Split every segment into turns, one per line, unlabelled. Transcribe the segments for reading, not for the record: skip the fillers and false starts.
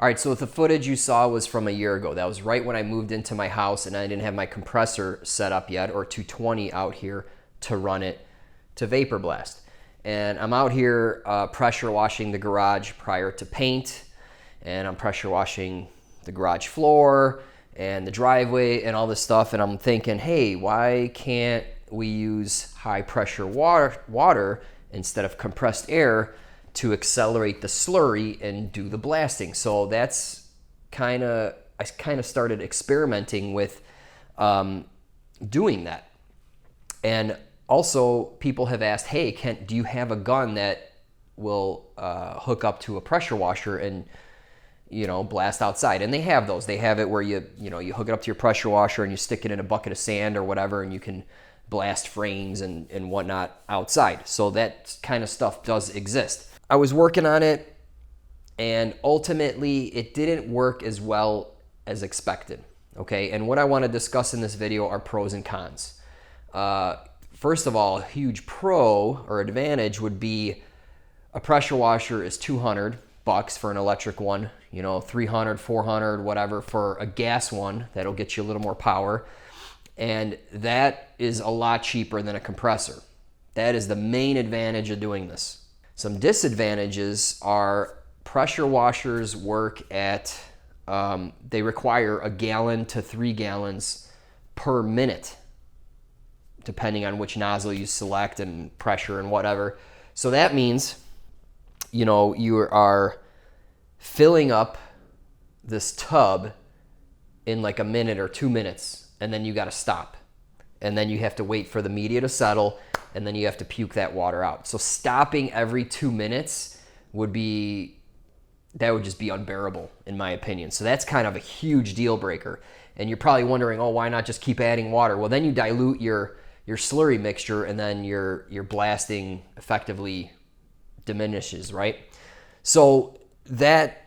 All right, so the footage you saw was from a year ago. That was right when I moved into my house and I didn't have my compressor set up yet, or 220 out here to run it to vapor blast. And I'm out here pressure washing the garage prior to paint, and I'm pressure washing the garage floor and the driveway and all this stuff. And I'm thinking, hey, why can't we use high pressure water instead of compressed air to accelerate the slurry and do the blasting? So that's I kind of started experimenting with doing that. And also people have asked, hey, do you have a gun that will hook up to a pressure washer and, you know, blast outside? And they have those. They have it where you hook it up to your pressure washer and you stick it in a bucket of sand or whatever, and you can blast frames and whatnot outside. So that kind of stuff does exist. I was working on it, and ultimately it didn't work as well as expected. Okay, and what I want to discuss in this video are pros and cons. First of all, a huge pro or advantage would be a pressure washer is $200 for an electric one, you know, $300, $400, whatever for a gas one. That'll get you a little more power. And that is a lot cheaper than a compressor. That is the main advantage of doing this. Some disadvantages are pressure washers work at, they require 1 gallon to 3 gallons per minute, depending on which nozzle you select and pressure and whatever. So that means, you know, you are filling up this tub in like a minute or 2 minutes, and then you got to stop. And then you have to wait for the media to settle, and then you have to puke that water out. So stopping every 2 minutes would just be unbearable in my opinion. So that's kind of a huge deal breaker. And you're probably wondering, oh, why not just keep adding water? Well, then you dilute your slurry mixture, and then your blasting effectively diminishes, right? So that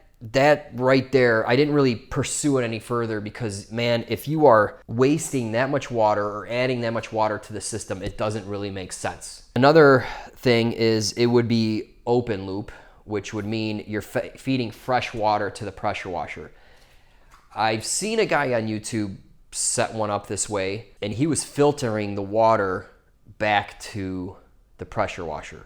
right there, I didn't really pursue it any further because, man, if you are wasting that much water or adding that much water to the system, it doesn't really make sense. Another thing is it would be open loop, which would mean you're feeding fresh water to the pressure washer. I've seen a guy on YouTube set one up this way, and he was filtering the water back to the pressure washer.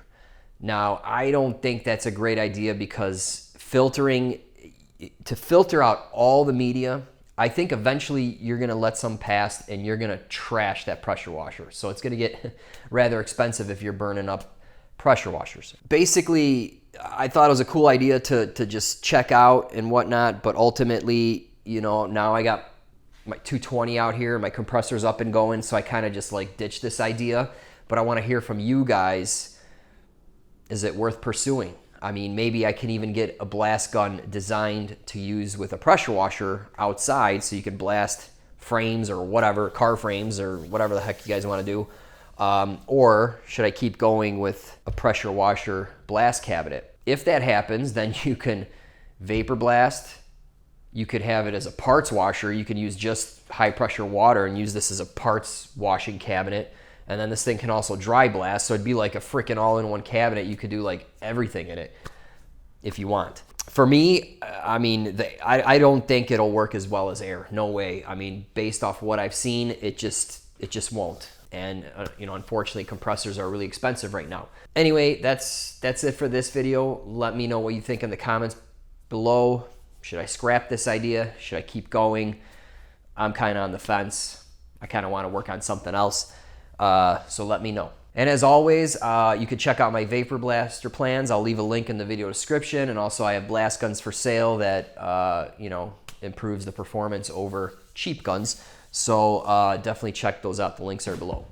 Now, I don't think that's a great idea because to filter out all the media, I think eventually you're going to let some pass and you're going to trash that pressure washer. So it's going to get rather expensive if you're burning up pressure washers. Basically, I thought it was a cool idea to just check out and whatnot, but ultimately, you know, now I got my 220 out here, my compressor's up and going, so I kind of just like ditched this idea. But I want to hear from you guys. Is it worth pursuing? I mean, maybe I can even get a blast gun designed to use with a pressure washer outside so you can blast frames or whatever, car frames or whatever the heck you guys want to do. Or should I keep going with a pressure washer blast cabinet? If that happens, then you can vapor blast. You could have it as a parts washer. You can use just high pressure water and use this as a parts washing cabinet. And then this thing can also dry blast, so it'd be like a freaking all-in-one cabinet. You could do like everything in it if you want. For me, I mean, I don't think it'll work as well as air. No way. I mean, based off what I've seen, it just won't. And you know, unfortunately, compressors are really expensive right now. Anyway, that's it for this video. Let me know what you think in the comments below. Should I scrap this idea? Should I keep going? I'm kind of on the fence. I kind of want to work on something else. So let me know. And as always, you can check out my vapor blaster plans. I'll leave a link in the video description. And also I have blast guns for sale that, you know, improves the performance over cheap guns. So definitely check those out. The links are below.